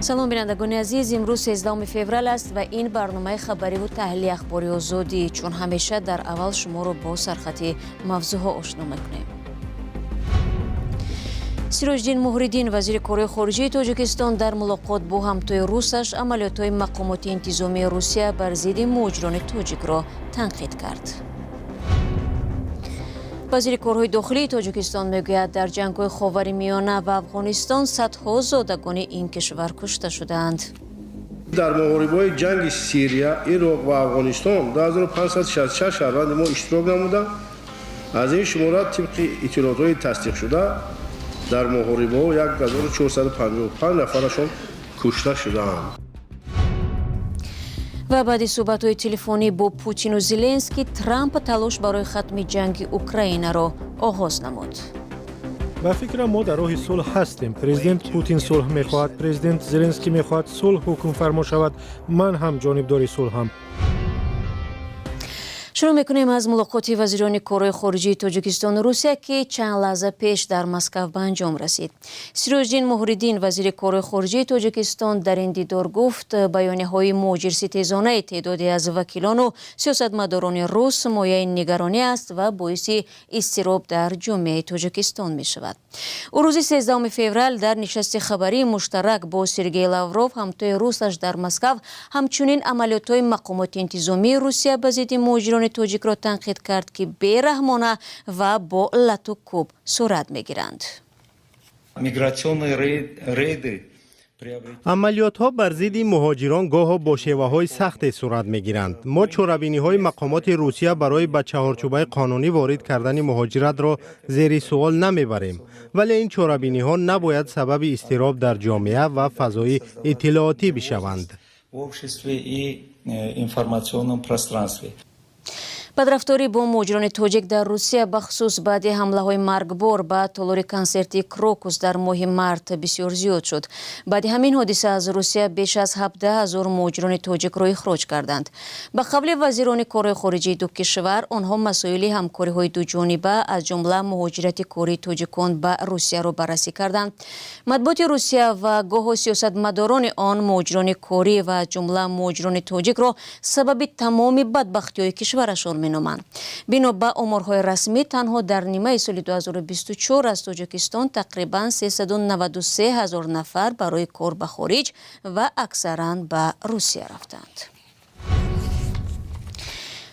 سلام بینندگان عزیز، امروز 13 فوریه است و این برنامه خبری و تحلیل اخباری آزادی. چون همیشه در اول شما رو با سرخط موضوعها آشنا می‌کنیم. سیروجدین موحریدین وزیر کره خارجه تاجیکستان در ملاقات با همتای روسش عملیات‌های مقامات انتظامی روسیه بر ضد مهاجران تاجیک را تنقید کرد. وزیر کارهای داخلی تاجیکستان میگوید در جنگ‌های خاورمیانه و افغانستان صدها زادگان این کشور کشته شدند. در محاربه‌های جنگ سوریه، عراق و افغانستان 2566 شهروند ما اشتراک نمودند. از این شمارات طبق اطلاعات‌های تصدیق شده در محاربه‌ها 1455 نفرشان کشته شدند. و بعد صحبت‌های تلفنی با پوتین و زلنسکی، ترامپ تلاش برای ختم جنگ اوکراین را آغاز نمود. به فکر ما در راه صلح هستیم. پرزیدنت پوتین صلح می‌خواهد، پرزیدنت زلنسکی می‌خواهد صلح حکم فرما شود. من هم جانبدار صلحم. شروع میکنیم از ملاقات وزیران کره خارجه تاجیکستان و روسیه که چند لحظه پیش در مسکو به انجام رسید. سیروجدین موحریدین وزیر کره خارجه تاجیکستان در این دیدار گفت بیانیه‌های مهاجرستیزانه تعدادی از وکیلان و سیاستمداران روس مایه نگرانی است و باعث اضطراب در جامعه تاجیکستان می شود. او روز 13 فوریه در نشست خبری مشترک با سرگئی لاوروف همتای روسش در مسکو همچنین عملیات‌های مقامات انتظامی روسیه به ضد مهاجران تاجیک را تنقید کرد که بی‌رحمانه و با لط و کوب صورت می‌گیرند. عملیات ها بر ضد مهاجران گاه با شیوه های سخت صورت می گیرند. ما چاره‌بینی های مقامات روسیه برای به چهارچوبه قانونی وارد کردن مهاجرت را زیر سوال نمی بریم، ولی این چاره‌بینی ها نباید سبب اضطراب در جامعه و فضای اطلاعاتی بشوند. بدرفتاری با مهاجران تاجیک در روسیه بخصوص بعد حمله‌های مرگبار به تالار کنسرتی کروکوس در ماه مارت بسیار زیاد شد. بعد همین حادثه از روسیه بیش از 17,000 مهاجران تاجیک را اخراج کردند. به قول وزیران کره خارجه دو کشور، آنها مسائل همکاری‌های دو جانبه از جمله مهاجرت کره تاجیکان به روسیه را بررسی کردند. مطبوعات روسیه و گاه سیاستمداران آن مهاجران کره و جمله مهاجران تاجیک را سبب تمام بدبختی‌های کشورشان مینامند. بنا به آمارهای رسمی تنها در نیمه سال 2024 از تاجیکستان تقریباً 393,000 نفر برای کار به خارج و اکثراً به روسیه رفتند.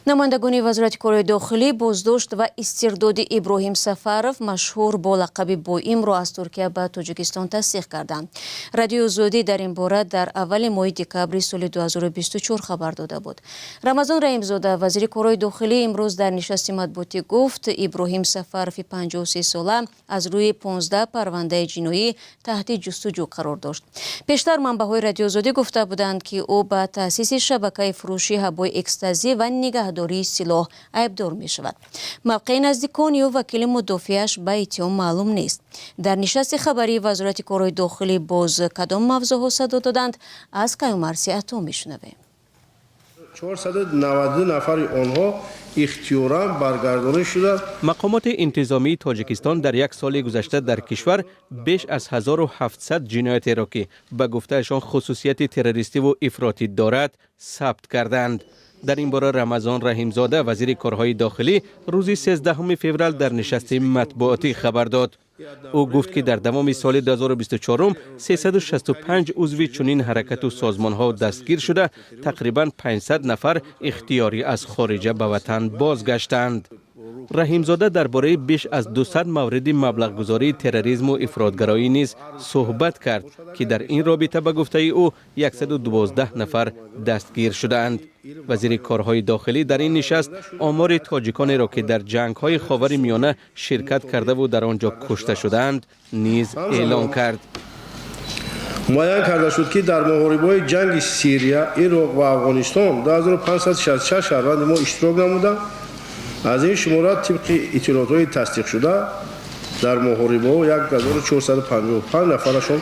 نمایندگان وزارت کره داخلی بازداشت و استرداد ابراهیم سفرов مشهور با لقب بوئیم را از ترکیه به تاجیکستان تصدیق کردند. رادیو آزادی در این باره در اول ماه دکبر سال 2024 خبر داده بود. رمضان رحیمزاده وزیر کره داخلی امروز در نشست مطبوعاتی گفت ابراهیم سفرov 53 ساله از روی 15 پرونده جنایی تحت جستجو قرار داشت. پیشتر منبع‌های رادیو آزادی گفته بودند که او به تأسیس شبکه فروشی حبای اکستازی و نگهداری سلاح عیبدار می شود. موقع نزدیکان یا وکیل مدافعش به اتهام معلوم نیست. در نشست خبری وزارت کره داخلی باز کدام موضوعها صدا دادند از کیومرثی عطا می شنویم. 492 نفر آنها اختیاراً برگردانده شده. مقامات انتظامی تاجیکستان در یک سال گذشته در کشور بیش از 1700 جنایت را که به گفتهشان خصوصیت تروریستی و افراطی دارد ثبت کردند. در این باره رمضان رحیمزاده وزیر کارهای داخلی روز 13 فوریه در نشست مطبوعاتی خبر داد. او گفت که در تمام سال 2024 365 عضو چنین حرکت و سازمان ها دستگیر شده، تقریبا 500 نفر اختیاری از خارج به وطن بازگشتند. رحیمزاده درباره بیش از 200 مورد مبلغ گذاری تروریسم و افراطگرایی نیز صحبت کرد که در این رابطه به گفته او 112 نفر دستگیر شدند. وزیر کارهای داخلی در این نشست آمار تاجیکانی را که در جنگ‌های خاورمیانه شرکت کرده و در آنجا کشته شدند نیز اعلام کرد. معین کرده شد که در محاربه‌های جنگ سوریه، عراق و افغانستان 2566 شهروند ما اشتراک نمودند. از این شمارات طبق اطلاعات‌های تصدیق شده در محاربه‌ها 1455 نفرشان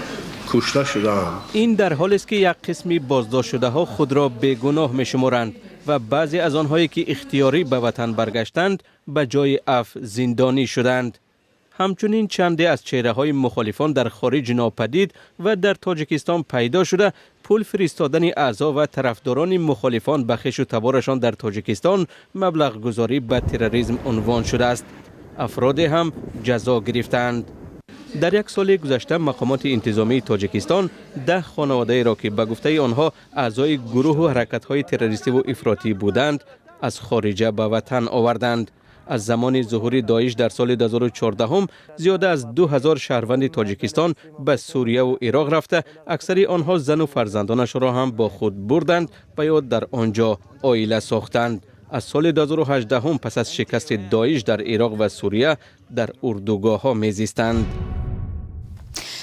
کشته شدند. این در حالی است که یک قسمی بازداشت شده ها خود را بیگناه می‌شمارند و بعضی از آنهایی که اختیاری به وطن برگشتند به جای عفو زندانی شدند. همچنین چندی از چهره‌های مخالفان در خارج ناپدید و در تاجیکستان پیدا شده. پول فرستادن اعضا و طرفداران مخالفان به خویش و تبارشان در تاجیکستان مبلغ گذاری به تروریسم عنوان شده است. افراد هم جزا گرفتند. در یک سال گذشته مقامات انتظامی تاجیکستان 10 خانواده را که به گفته آنها اعضای گروه و حرکت‌های تروریستی و افراطی بودند از خارجه به وطن آوردند. از زمان ظهور داعش در سال 2014 هم زیاده از 2000 شهروند تاجیکستان به سوریه و عراق رفته، اکثر آنها زن و فرزندانش را هم با خود بردند و یا در آنجا عائله ساختند. از سال 2018 هم پس از شکست داعش در عراق و سوریه در اردوگاه ها میزیستند.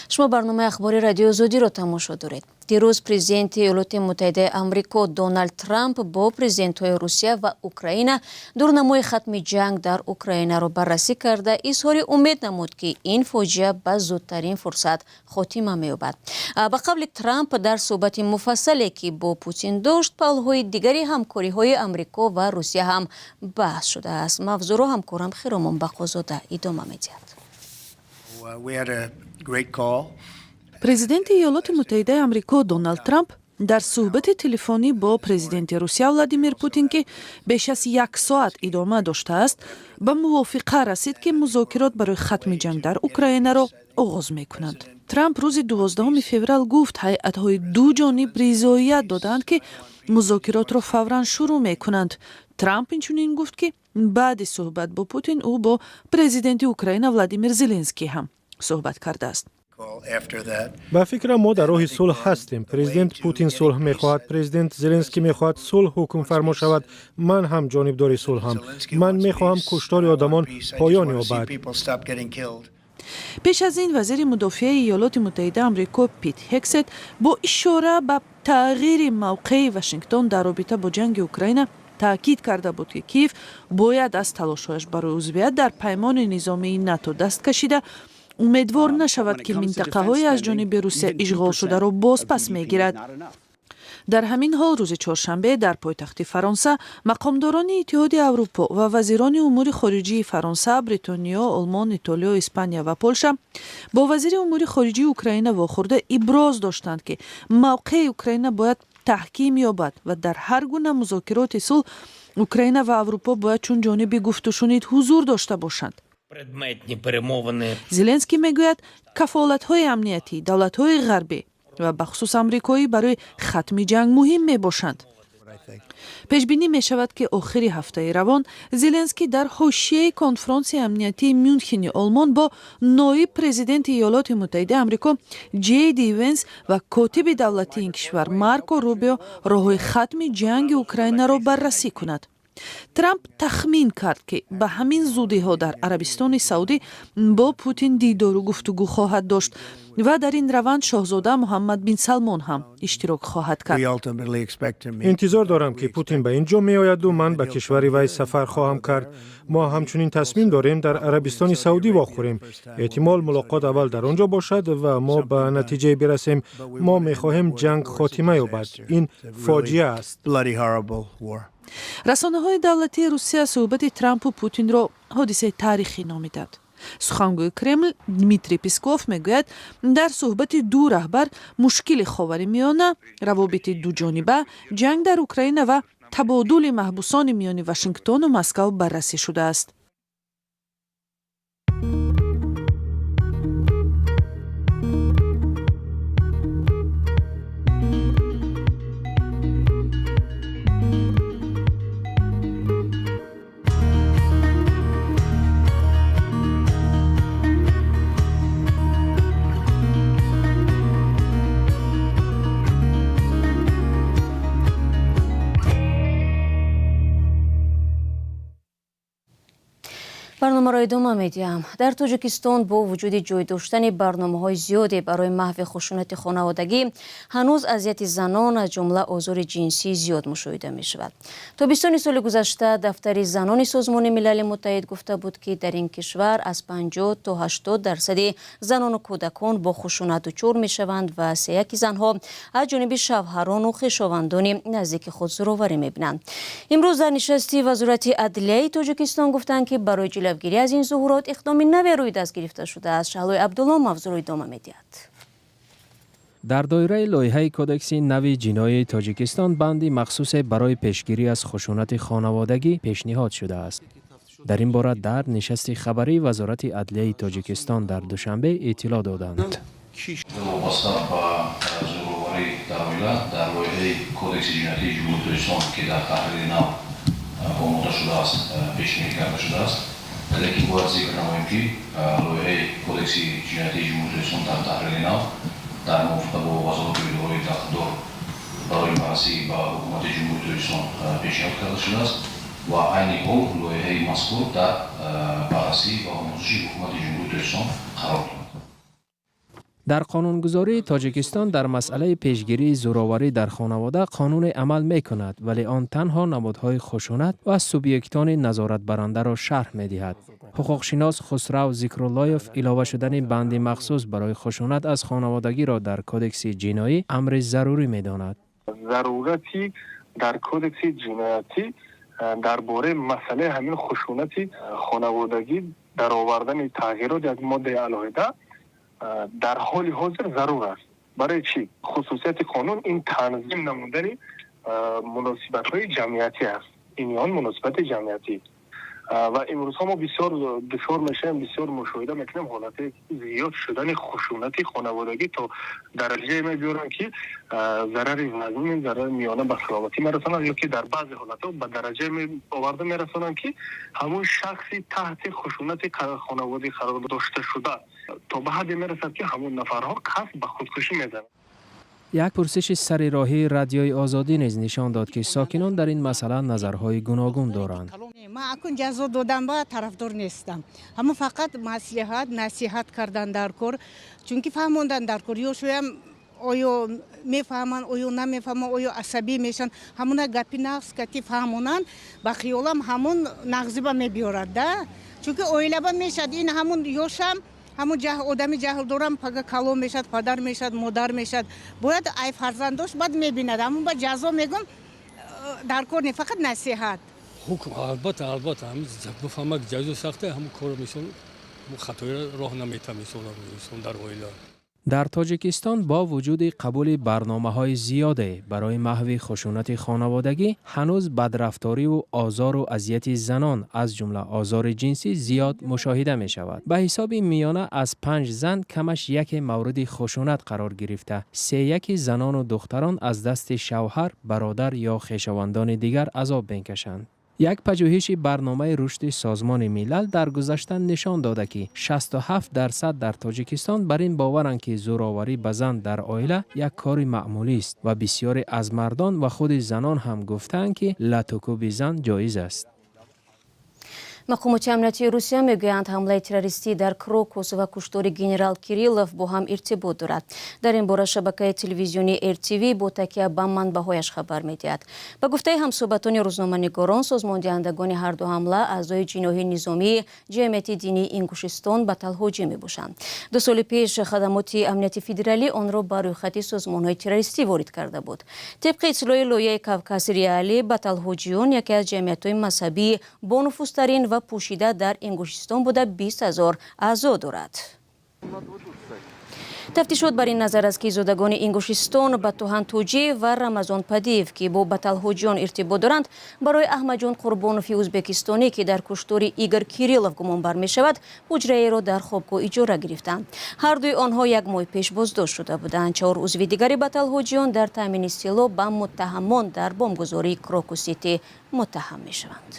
شما برنامه اخباری رادیو زودی را تماشا دارید. دیروز پرزیدنت ایالات متحده آمریکا دونالد ترامپ با پرزیدنت‌های روسیه و اوکراین دورنمای ختم جنگ در اوکراین را بررسی کرده اظهار امید نمود که این فاجعه به زودترین فرصت خاتمه می‌یابد. با قبل ترامپ در صحبت مفصلی که با پوتین داشت پل‌های دیگری همکاری‌های آمریکا و روسیه هم بحث شده است. موضوع را همکارم خیرمان بقازاده ادامه می‌دهد. президенти иёлоти муттаҳидаи амрико Доналд Трамп дар суҳбати телефонӣ бо президенти Русия Владимир Путин ки беш аз 1 соат идома доштааст, ба мувофиқа расид ки музокирот барои хатми ҷанг дар Украинаро оғоз мекунанд. Трамп рӯзи 12 феврал гуфт ҳайатҳои дуҷониб ризоият доданд ки музокиротро фавран шурӯъ мекунанд. Трамп инчунин гуфт ки баъди суҳбат бо Путин ӯ бо президенти Украина Владимир Зеленский ҳам суҳбат кардааст. ба фикрам мо дар роҳи сулҳ ҳастем. Президент Путин сулҳ мехоҳад, президент Зеленский мехоҳад сулҳ ҳукмфармо шавад. Ман ҳам ҷонибдори сулҳам. Ман мехоҳам куштори одамон поён ёбад. пеш аз ин вазири мудофиаи иёлоти муттаҳидаи амрико Пит Ҳексет бо ишора ба тағйири мавқеи Вашингтон дар робита бо ҷанги Украина таъкид карда буд ки Киев бояд аз талошҳояш барои узвият дар паймони низомии НАТО даст кашида умедвор нашавад ки минтақаҳое аз ҷониби Русия ишғол шударо бозпас мегирад. дар ҳамин ҳол рӯзи чоршанбе дар пойтахти Фаронса мақомдорони Иттиҳоди Аврупо ва вазирони умури хориҷии Фаронса, Бритониё, Олмон, Итолиё, Испания ва Полша бо вазири умури хориҷии Украина вохӯрда иброз доштанд ки мавқеи Украина бояд таҳким ёбад ва дар ҳар гуна музокироти сулҳ Украина ва Аврупо бояд чун ҷониби гуфтушунид ҳузур дошта бошанд. Зеленский мегӯяд кафолатҳои амниятӣ давлатҳои ғарбӣ ва бахусус амрикоӣ барои хатми ҷанг муҳим мебошанд. пешбинӣ мешавад ки охири ҳафтаи равон Зеленский дар ҳошияи конфронсияи амниятии Мюнхени Олмон бо ноиб президенти Иёлоти Муттаҳидаи Амрико Ҷей Ди Венс ва котиби давлатии ин кишвар Марко Рубио роҳҳои хатми ҷанги Украинаро баррасӣ кунад. Трамп тахмин кард ки ба ҳамин зудиҳо дар Арабистони Саудӣ бо Путин дидору гуфтугӯ хоҳад дошт ва дар ин раванд шоҳзода Муҳаммад бин Салмон ҳам иштирок хоҳад кард. интизор дорам ки Путин ба ин ҷо меояду ман ба кишвари вай сафар хоҳам кард. мо ҳамчунин тасмим дорем дар Арабистони Саудӣ вохӯрем. эҳтимол мулоқот аввал дар он ҷо бошад ва мо ба натиҷае бирасем. мо мехоҳем ҷанг хотима ёбад. ин фоҷиа аст. расонаҳои давлатии Русия суҳбати Трампу Путинро ҳодисаи таърихӣ номиданд. сухангӯи Кремл Дмитрий Песков мегӯяд дар суҳбати ду раҳбар мушкили Ховаримиёна, равобити дуҷониба, ҷанг дар Украина ва табодули маҳбусони миёни Вашингтону Москав баррасӣ шудааст. برنامه را ادامه میدیم. در تاجیکستان با وجود جای داشتن برنامه‌های زیادی برای محو خشونت خانوادگی هنوز اذیت زنان از جمله آزار جنسی زیاد مشاهده می شود. تابستان سال گذشته دفتر زنان سازمان ملل متحد گفته بود که در این کشور از 50 تا 80% زنان و کودکان با خشونت دچار می شوند و 3/1 زنها از جانب شوهران و خویشاوندان نزدیک خود زورآوری می بینند. امروز در نشستی وزارت عدلیه تاجیکستان گفتند که برای جلوگیری جلوگیری از این ظهورات اقدامی نوی روی دست گرفته شده است. شهلوی عبدالله مفضل ادامه می‌دهد. در دایره لایحه کودکس نو جنایی تاجیکستان بندی مخصوص برای پیشگیری از خشونت خانوادگی پیشنهاد شده است. در این باره در نشست خبری وزارت عدلیه تاجیکستان در دوشنبه اطلاع دادند. وابسته به زورواری در اویله در لایحه کودکس جنایی جمهوری تاجیکستان که در تحریر نو آماده شده است پیشنهاد کرده شده است. لیکن باید ذکر نماییم که لایحه کودکس جنایی جمهوری تاجیکستان در تحریر نو در موافقت با وزارت اداره تقدیر برای بررسی با حکومت جمهوری تاجیکستان پیشنهاد کرده شده است و عین حال لایحه مذکور در بررسی و آموزش حکومت جمهوری تاجیکستان قرار دارد. در قانونگذاری تاجیکستان در مسئله پیشگیری زوراوری در خانواده قانون عمل می کند، ولی آن تنها نمادهای خشونت و سوبیکتان نظارت برنده را شرح می دهد. حقوقشناس خسرو ذکراللهیف علاوه شدن بند مخصوص برای خشونت از خانوادگی را در کودکس جنایی امر ضروری می داند. ضرورتی در کودکس جنایتی درباره مسئله همین خشونت خانوادگی در آوردن تغییرات از ماده علاوه در حال حاضر ضرور است. برای چی؟ خصوصیت قانون این تنظیم نمودن مناسبت‌های جمعیتی است. این آن مناسبت جمعیتی و امروز ما بسیار دچار میشیم، بسیار مشاهده میکنیم حالت زیاد شدن خشونت خانوادگی تا درجه میبرن که ضرر وزنی، ضرر میانه به سلامتی میرسونن یا که در بعضی حالت‌ها به درجه آورده میرسونن که همون شخصی تحت خشونت خانوادگی قرار داشته شده تا به حدی میرسد که همون نفرها قصد به خودکشی میزنند. یک پرسش سر راهی رادیوی آزادی نیز نشان داد که ساکنان در این مسئله نظرهای گوناگون دارند. من اکنون جزا دادم با طرفدار نیستم. همه فقط مصلحت نصیحت کردن در کار، چون که فهموندن در کار یا شویم آیا میفهمن آیا نمیفهمن آیا عصبی میشن، همون گپی نقص کتی فهمونن با خیالم همون نقضی با میبیارد ده، چون که اویلبا میشد این همون یوشم همون آدمی جهل دارم پگه کلو میشد، پدر میشد، مادر میشد، باید ای فرزندش بعد میبیند. همون با جزا میگم در کار نه، فقط نصیحت. حکم البته هم بفهمه که جزا سخته، همون کار میشون خطای راه نمیتونه میشون در اویلا. در تاجیکستان با وجود قبول برنامه‌های زیاده برای محو خشونت خانوادگی، هنوز بدرفتاری و آزار و اذیت زنان از جمله آزار جنسی زیاد مشاهده می شود. به حساب میانه از 5 زن کمش یک مورد خشونت قرار گرفته. 3 زنان و دختران از دست شوهر، برادر یا خویشاوندان دیگر عذاب می‌کشند. یک پژوهش برنامه رشد سازمان ملل در گذشته نشان داده که 67% در تاجیکستان بر این باورند که زوراوری به زن در عائله یک کار معمولی است و بسیاری از مردان و خود زنان هم گفتند که لطوکوب زن جایز است. مقامات امنیتی روسیه میگویند حمله تروریستی در کروکوس و کشتار گنرال کیریلوف با هم ارتباط دارد. در این باره شبکه تلویزیونی RTV با تکیه به منبع‌هایش خبر میدهد. به گفته همصحبتان روزنامه‌نگاران، سازماندهندگان هر دو حمله اعضای جناح نظامی جمعیت دینی انگوشستان به تلهوجه میباشند. 2 سال پیش خدمات امنیتی فدرالی آن را بر روی خط سازمان‌های تروریستی وارد کرده بود. طبق اطلاع لایحه کاوکاس ریالی، به تلهوجیون یکی از جمعیت‌های مذهبی با نفوذترین و پوشیده در انگوشستان بوده 20,000 اعضا دارد. تفتیشات بر این نظر است که زادگان انگوشستان به توهن توجیه و رمضان پدیو که با بتلهوجیان ارتباط دارند برای احمدجان قربانوفی ازبکستانی که در کشتار ایگور کیریلوف گمانبر می شود حجره را در خوابگاه اجاره گرفتند. هر دوی آنها 1 ماه پیش بازداشت شده بودند. 4 عضو دیگری بتلهوجیان در تامین اصطلاح به متهمان در بمبگذاری کروکوسیتی متهم می شوند.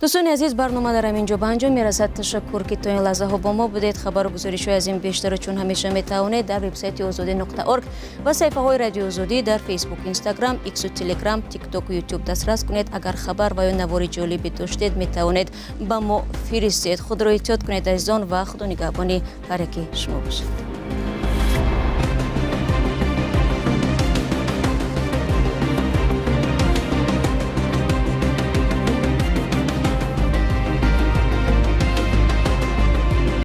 دوستان عزیز، برنامه در همینجا به انجام میرسد. تشکر که تا این لحظه ها با ما بودید. خبر و گزارش از این بیشتر چون همیشه میتوانید در وبسایت azadi.org و صفحه های رادیو آزادی در فیسبوک، اینستاگرام، ایکس و تلگرام، تیک تاک و یوتیوب دسترس کنید. اگر خبر و یا نوار جالبی داشتید میتوانید با ما فرستید. خود را احتیاط کنید عزیزان و خدا نگهبان هر کی شما باشد.